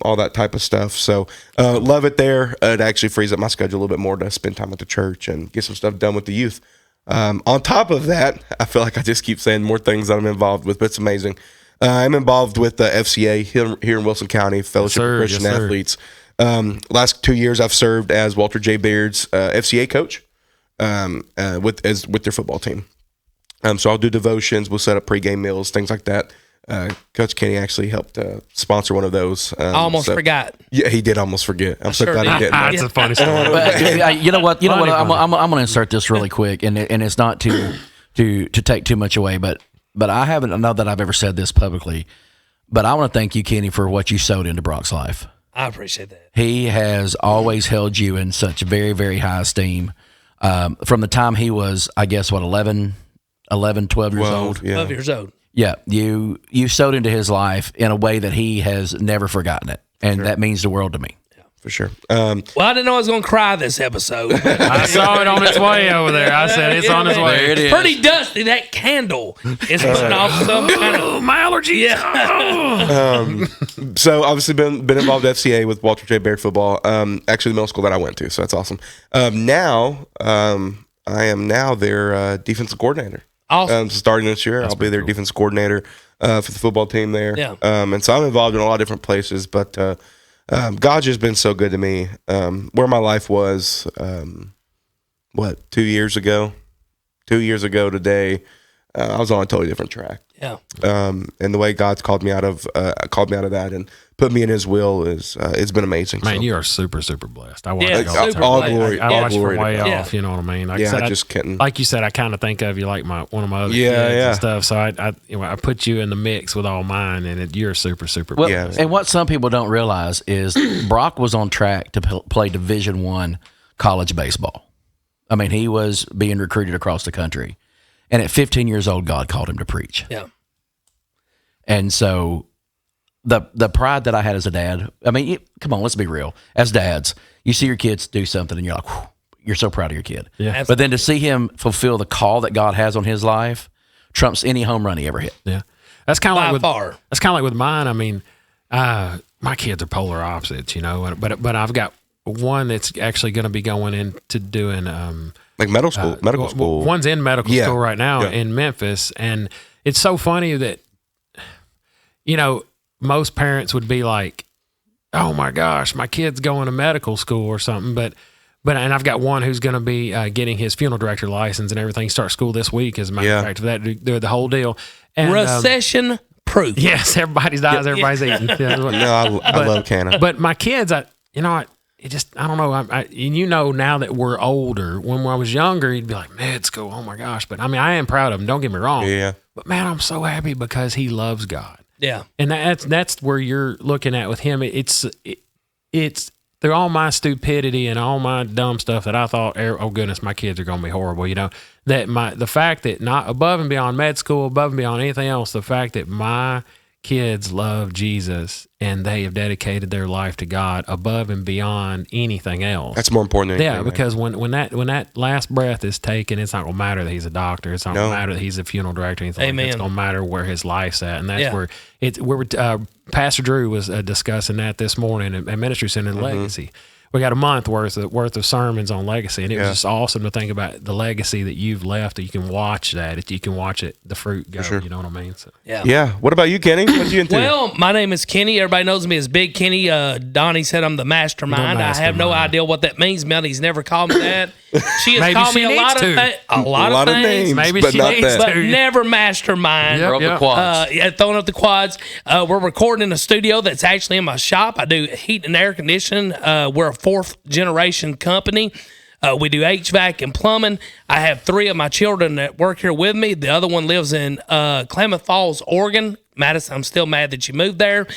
all that type of stuff. So love it there. It actually frees up my schedule a little bit more to spend time with the church and get some stuff done with the youth. On top of that, I feel like I just keep saying more things that I'm involved with, but it's amazing. I'm involved with the FCA here in Wilson County, Fellowship of Christian Athletes. Last 2 years, I've served as Walter J. Baird's FCA coach with their football team. So I'll do devotions. We'll set up pregame meals, things like that. Coach Kenny actually helped sponsor one of those. I almost forgot. Yeah, he did almost forget. I'm so glad he didn't. That's a funny story. But, you know what? Funny. I'm going to insert this really quick, and it's not to take too much away, but I know that I've ever said this publicly, but I want to thank you, Kenny, for what you sowed into Brock's life. I appreciate that. He has always held you in such very, very high esteem. From the time he was, I guess, 11, 12 years old. Yeah. 12 years old. Yeah, you sowed into his life in a way that he has never forgotten it, and that means the world to me. For sure. Well, I didn't know I was going to cry this episode. I saw it on its way over there. I said it's on its way. There it is. Pretty dusty. That candle is putting off some kind of. My allergies. Yeah. So obviously been involved with FCA with Walter J. Baird football. Actually the middle school that I went to, so that's awesome. Now I am now their defensive coordinator. Awesome. Starting this year, I'll be their defensive coordinator for the football team there. Yeah. And so I'm involved in a lot of different places, but God's just been so good to me. Where my life was, 2 years ago? 2 years ago today, I was on a totally different track. Yeah. And the way God's called me out of that and put me in His will is it's been amazing. Man, so. you are super, super blessed. I watch Yeah, it all the super time. all blessed. glory, I all watch glory from way to God. off. You know what I mean? Like Yeah, I I just couldn't. Like you said, I kind of think of you like one of my other Yeah, kids yeah. and stuff. So I put you in the mix with all mine, and you're super, super. Well, Yeah. and what some people don't realize is Brock was on track to play Division I college baseball. I mean, he was being recruited across the country, and at 15 years old, God called him to preach. Yeah. And so the pride that I had as a dad, I mean, come on, let's be real. As dads, you see your kids do something and you're like, whew, you're so proud of your kid. Yeah. But then to see him fulfill the call that God has on his life trumps any home run he ever hit. Yeah, that's kind of By like with far. That's kind of like with mine. I mean, my kids are polar opposites, you know. But I've got one that's actually going to be going into doing Like medical school. One's in medical Yeah. school right now Yeah. in Memphis, and it's so funny that, you know, most parents would be like, "Oh my gosh, my kid's going to medical school or something," but and I've got one who's going to be getting his funeral director license and everything. He starts school this week, as a matter of fact, for that the whole deal. And, Recession proof. yes, everybody dies, everybody's eating. Yeah, No, I love Canna. but my kids, I don't know. And you know, now that we're older, when I was younger, you'd be like, med school, oh my gosh. But I mean, I am proud of him. Don't get me wrong. Yeah. But man, I'm so happy because he loves God. Yeah. And that's where you're looking at with him. It's through all my stupidity and all my dumb stuff that I thought, oh goodness, my kids are going to be horrible. You know, that the fact that not above and beyond med school, above and beyond anything else, the fact that my kids love Jesus and they have dedicated their life to God above and beyond anything else. That's more important than anything. Yeah, because when that last breath is taken, it's not going to matter that he's a doctor. It's not going to matter that he's a funeral director. Anything Amen. like that. It's going to matter where his life's at, and that's where Pastor Drew was discussing that this morning at Ministry Center in Legacy. We got a month worth of sermons on legacy, and it was just awesome to think about the legacy that you've left. That you can watch that, you can watch it, the fruit go. sure. You know what I mean? So. Yeah. What about you, Kenny? What you into? Well, my name is Kenny. Everybody knows me as Big Kenny. Donnie said I'm the mastermind. I have no idea what that means. Melly's never called me that. She has Maybe called she me a lot needs of a lot of things. names, Maybe but she not needs that. But never mastermind. Yep, Throw up the yep. quads. Throwing up the quads. We're recording in a studio that's actually in my shop. I do heat and air conditioning. We're a fourth generation company. We do HVAC and plumbing. I have 3 of my children that work here with me. The other one lives in Klamath Falls, Oregon. Madison, I'm still mad that you moved there.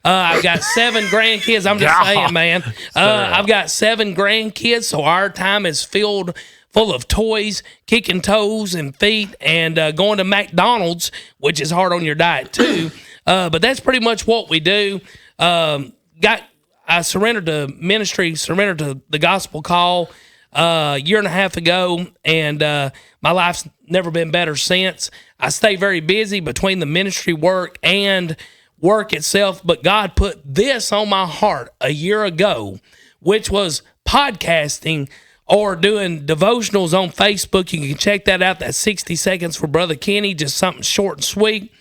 I've got 7 grandkids. I'm just saying, man. I've got 7 grandkids, so our time is filled full of toys, kicking toes and feet, and going to McDonald's, which is hard on your diet too. But that's pretty much what we do. I surrendered to ministry, surrendered to the gospel call a year and a half ago, and my life's never been better since. I stay very busy between the ministry work and work itself, but God put this on my heart a year ago, which was podcasting or doing devotionals on Facebook. You can check that out. That's 60 seconds for Brother Kenny, just something short and sweet.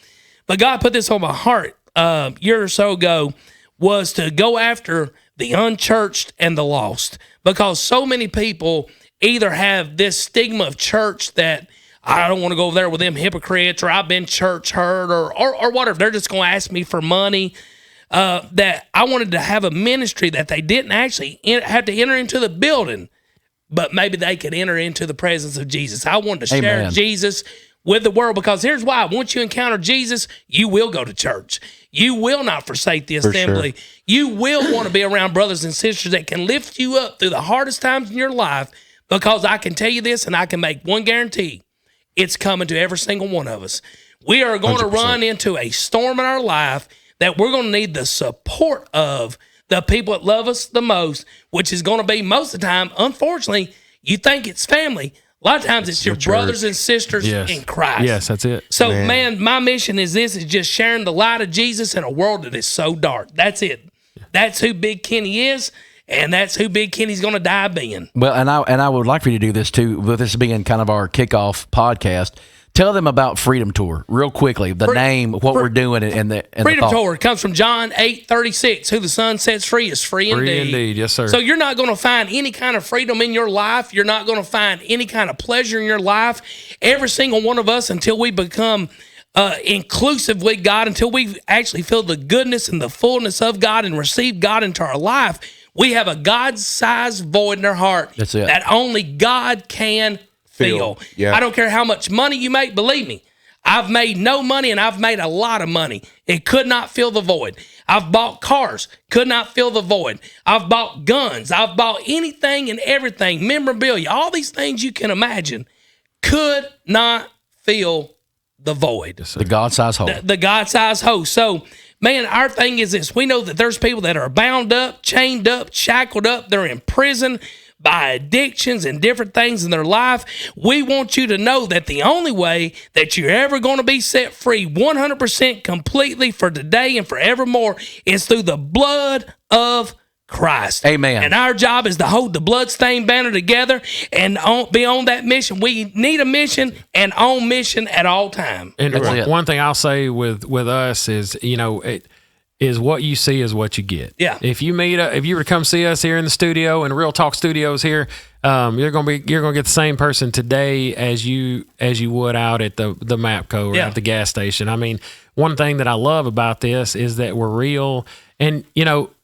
But God put this on my heart a year or so ago, was to go after the unchurched and the lost, because so many people either have this stigma of church that I don't want to go over there with them hypocrites, or I've been church hurt, or whatever. They're just going to ask me for money. That I wanted to have a ministry that they didn't actually have to enter into the building, but maybe they could enter into the presence of Jesus. I wanted to share Amen. Jesus with the world, because here's why. Once you encounter Jesus, you will go to church. You will not forsake the assembly. sure. You will want to be around brothers and sisters that can lift you up through the hardest times in your life, because I can tell you this, and I can make one guarantee. It's coming to every single one of us. We are going to 100%. run into a storm in our life that we're going to need the support of the people that love us the most, which is going to be most of the time, unfortunately, you think it's family. A lot of times it's your brothers and sisters in Christ. Yes, that's it. So, man, my mission is just sharing the light of Jesus in a world that is so dark. That's it. That's who Big Kenny is, and that's who Big Kenny's going to die being. Well, and I would like for you to do this too, with this being kind of our kickoff podcast. Tell them about Freedom Tour real quickly. The name, what we're doing, and the Freedom thought. Tour comes from John 8:36. Who the Son sets free is free Free indeed. indeed. Yes, sir. So you're not going to find any kind of freedom in your life. You're not going to find any kind of pleasure in your life. Every single one of us, until we become inclusive with God, until we actually feel the goodness and the fullness of God and receive God into our life, we have a God-sized void in our heart That's it. that only God can feel. Yeah. I don't care how much money you make. Believe me, I've made no money, and I've made a lot of money. It could not fill the void. I've bought cars, could not fill the void. I've bought guns. I've bought anything and everything, memorabilia, all these things you can imagine, could not fill the void. The God-sized hole. The God-sized hole. So, man, our thing is this. We know that there's people that are bound up, chained up, shackled up. They're in prison by addictions and different things in their life. We want you to know that the only way that you're ever going to be set free 100% completely for today and forevermore is through the blood of Christ. Amen. And our job is to hold the bloodstained banner together and be on that mission. We need a mission and on mission at all time. And That's it. one thing I'll say with us is, is what you see is what you get. Yeah. If you were to come see us here in the studio in Real Talk Studios here, you're gonna get the same person today as you would out at the Mapco or at the gas station. I mean, one thing that I love about this is that we're real, and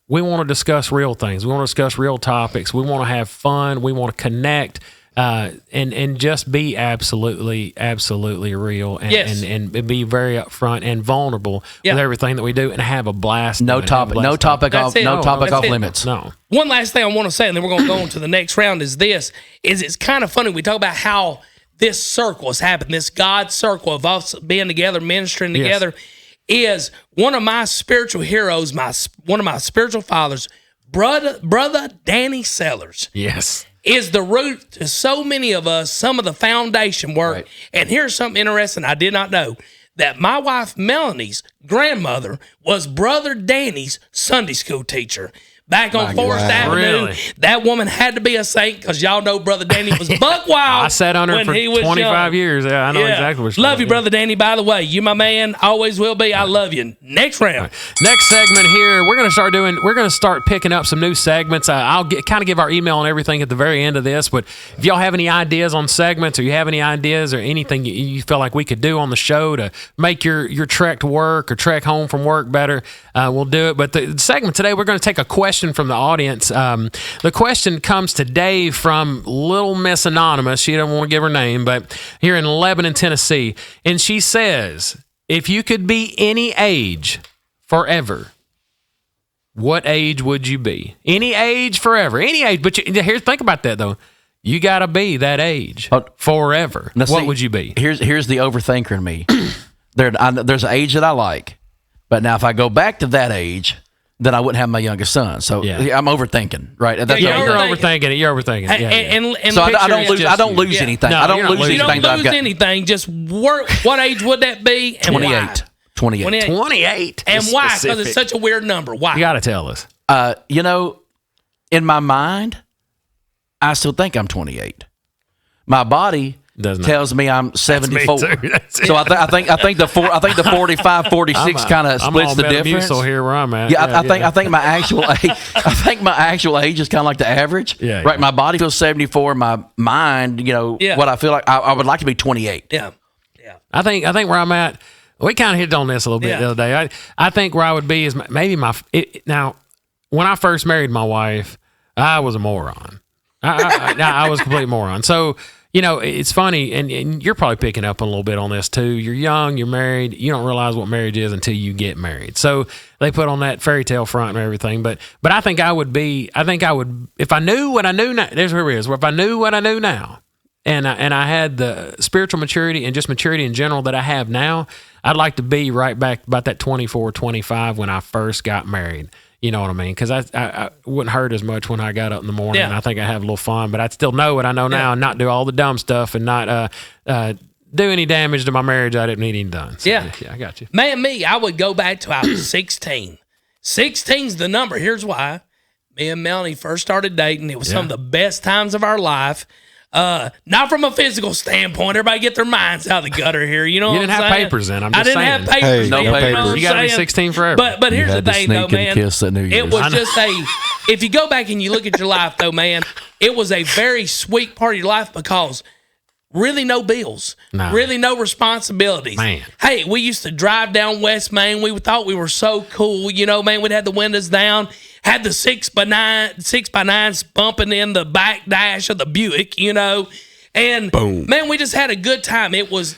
we want to discuss real things. We want to discuss real topics. We want to have fun. We want to connect. And just be absolutely real and be very upfront and vulnerable with everything that we do and have a blast. No topic off limits. No. One last thing I want to say, and then we're going to go on to the next round, is it's kind of funny. We talk about how this circle has happened, this God circle of us being together, ministering together, is one of my spiritual heroes, one of my spiritual fathers, brother Danny Sellers. Yes. Is the root to so many of us, some of the foundation work. Right. And here's something interesting I did not know, that my wife Melanie's grandmother was Brother Danny's Sunday school teacher. Back on Forest Avenue, Really? that woman had to be a saint, because y'all know Brother Danny was buck wild. I sat under him when for he was 25 young. years. Yeah, I know exactly what you're Love you, saying. Brother Danny, by the way. You my man, always will be. I love you. Next round. Next segment here, we're going to start picking up some new segments. I'll kind of give our email and everything at the very end of this, but if y'all have any ideas on segments, or you have any ideas or anything you feel like we could do on the show to make your trek to work or trek home from work better, we'll do it. But the segment today, we're going to take a question question from the audience. The question comes today from Little Miss Anonymous. She don't want to give her name, but here in Lebanon, Tennessee. And she says, if you could be any age forever, what age would you be? Any age forever. Any age. But here, think about that, though. You got to be that age forever. Now, what see, would you be? Here's the overthinker in me. There's an age that I like, but now if I go back to that age, then I wouldn't have my youngest son. So I'm overthinking, right? That's You're overthinking it. You're overthinking it. And so I don't lose anything. No, I don't lose You anything. don't lose anything. Just what age would that be? And 28. why? 28. 28. And why? Because it's such a weird number. Why? You got to tell us. In my mind, I still think I'm 28. My body tells me I'm 74. So I think the 45, 46 kind of splits the difference. Here where I'm at. Yeah, I think my actual age. I think my actual age is kind of like the average. Yeah, right. My body feels 74. My mind, what I feel like, I would like to be 28. Yeah. I think where I'm at. We kind of hit on this a little bit the other day. I think where I would be is maybe now. When I first married my wife, I was a moron. I was a complete moron. So, it's funny, and you're probably picking up a little bit on this too. You're young, you're married, you don't realize what marriage is until you get married. So they put on that fairy tale front and everything. But I think I would, if I knew what I knew now, there's where it is. If I knew what I knew now, and I had the spiritual maturity and just maturity in general that I have now, I'd like to be right back about that 24, 25 when I first got married. You know what I mean? Because I wouldn't hurt as much when I got up in the morning. And I think I have a little fun, but I'd still know what I know now and not do all the dumb stuff and not do any damage to my marriage I didn't need any done. So, yeah, I got you. Man, I would go back to I was 16. 16's the number. Here's why. Me and Melanie first started dating. It was some of the best times of our life. Not from a physical standpoint. Everybody get their minds out of the gutter here. You know you what didn't I'm have saying? papers then. I didn't have papers. No then, papers. You got to be 16 forever. But here's the thing, though, man. Kiss at New Year's. It was just if you go back and you look at your life, though, man, it was a very sweet part of your life because really no bills, really no responsibilities. Man. Hey, we used to drive down West Main. We thought we were so cool. Man, we'd had the windows down, had the 6x9s bumping in the back dash of the Buick, And Boom. Man, we just had a good time.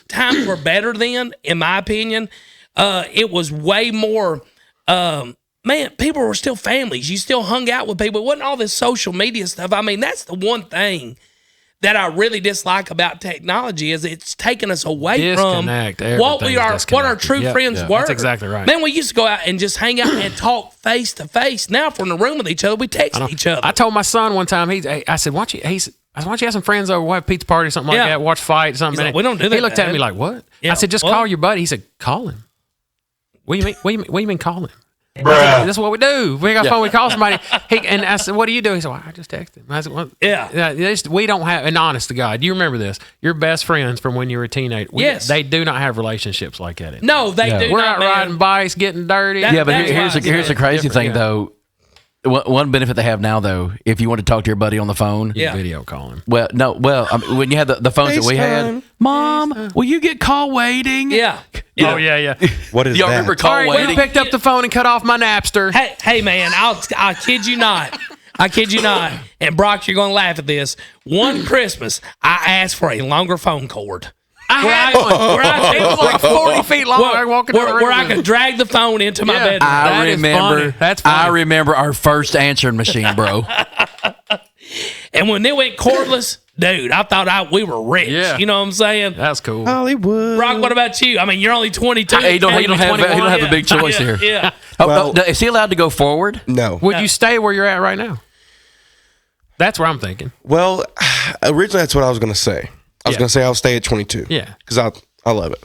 Times were better then, in my opinion. It was way more. Man, people were still families. You still hung out with people. It wasn't all this social media stuff. I mean, that's the one thing that I really dislike about technology is it's taken us away from what our true friends were. That's exactly right. Man, we used to go out and just hang out and talk face to face. Now, if we're in the room with each other, we text each other. I told my son one time. I said, "Why don't you have some friends over? We'll have a pizza party or something like that. Watch fight or something." Like, we don't do that. He looked at me like, "What?" Yeah, I said, "Just call your buddy." He said, "Call him." What do you mean? What do you mean call him? That's what we do. We got phone. We call somebody. And I said, "What do you do?" He said, "Well, I just text him." I said, "Well, we don't have." And honest to God, you remember this? Your best friends from when you were a teenager. Yes, they do not have relationships like that anymore. No, they do. We're not, out riding bikes, getting dirty. But here's the crazy thing though. One benefit they have now, though, if you want to talk to your buddy on the phone, video call him. Well, no, when you had the phones that we had, Mom, will you get call waiting? Yeah. Oh yeah. What is Y'all that? remember call waiting? We picked up the phone and cut off my Napster. Hey, man, I kid you not. I kid you not. And Brock, you're going to laugh at this. One Christmas, I asked for a longer phone cord. I had one. It was like 40 feet long. Where I could drag the phone into my bedroom. I remember our first answering machine, bro. And when they went cordless, dude, I thought we were rich. Yeah. You know what I'm saying? That's cool. Hollywood. Brock, what about you? I mean, you're only 22. He don't have a big choice here. Yeah. Is he allowed to go forward? No. Would you stay where you're at right now? That's where I'm thinking. Well, originally that's what I was going to say. I was going to say I'll stay at 22. Yeah. Because I love it.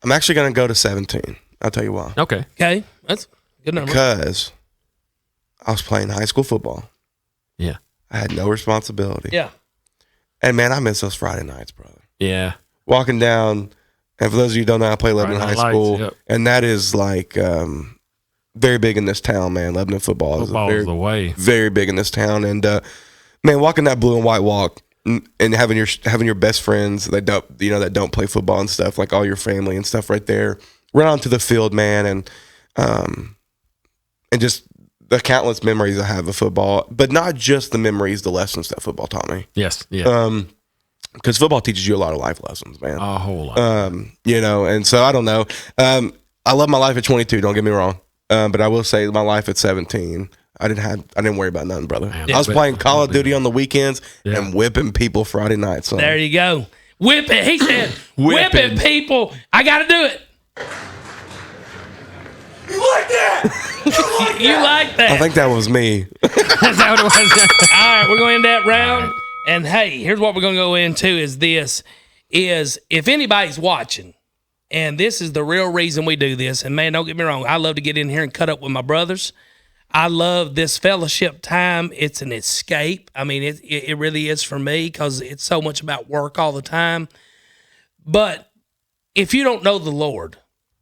I'm actually going to go to 17. I'll tell you why. Okay. That's a good number. Because I was playing high school football. Yeah. I had no responsibility. Yeah. And man, I miss those Friday nights, brother. Yeah. Walking down, and for those of you who don't know, I play Lebanon High School. Yep. And that is like very big in this town, man. Lebanon football is the way. Very big in this town. And man, walking that blue and white walk and having your best friends that don't play football and stuff, like all your family and stuff right there, run onto the field, man, and just the countless memories I have of football, but not just the memories, the lessons that football taught me. Yes. Yeah. Because football teaches you a lot of life lessons, man. A whole lot. You know, and so I don't know. I love my life at 22. Don't get me wrong, but I will say my life at 17, I didn't worry about nothing, brother. Man, I was playing Call of Duty on the weekends Yeah. and whipping people Friday night. So There you go. Whipping. He said, whipping people. I got to do it. you like that? You like that. I think that was me. Is that what it was? All right, we're going to end that round. And hey, here's what we're going to go into is if anybody's watching, and this is the real reason we do this, and man, don't get me wrong, I love to get in here and cut up with my brothers. I love this fellowship time. It's an escape. I mean, it really is for me because it's so much about work all the time. But if you don't know the Lord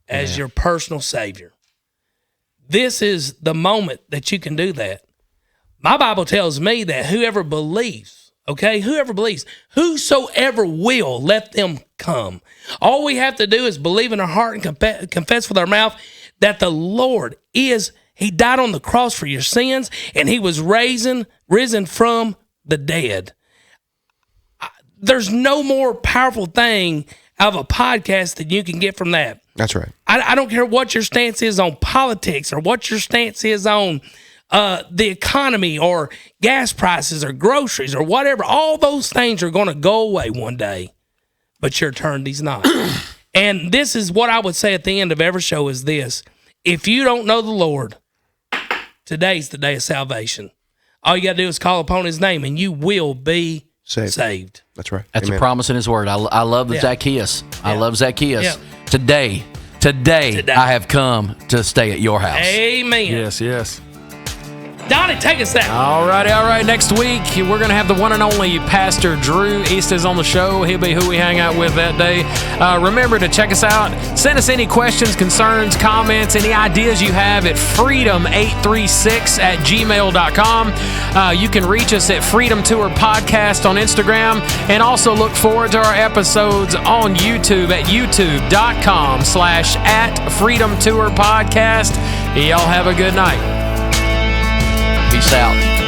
as your personal Savior, this is the moment that you can do that. My Bible tells me that whoever believes, whosoever will, let them come. All we have to do is believe in our heart and confess with our mouth that the Lord He died on the cross for your sins, and He was risen from the dead. There's no more powerful thing out of a podcast than you can get from that. That's right. I don't care what your stance is on politics or what your stance is on the economy or gas prices or groceries or whatever. All those things are going to go away one day, but your eternity's not. And this is what I would say at the end of every show is this. If you don't know the Lord, today's the day of salvation. All you got to do is call upon His name and you will be saved. That's right. That's Amen. a promise in His word. I love the Zacchaeus. I love Zacchaeus. Yeah. Today, I have come to stay at your house. Amen. Yes. Donnie, take us there. All right. Next week, we're going to have the one and only Pastor Drew East is on the show. He'll be who we hang out with that day. Remember to check us out. Send us any questions, concerns, comments, any ideas you have at freedom836@gmail.com. You can reach us at Freedom Tour Podcast on Instagram, and also look forward to our episodes on YouTube at youtube.com/@Freedom Tour Podcast. Y'all have a good night. Peace out.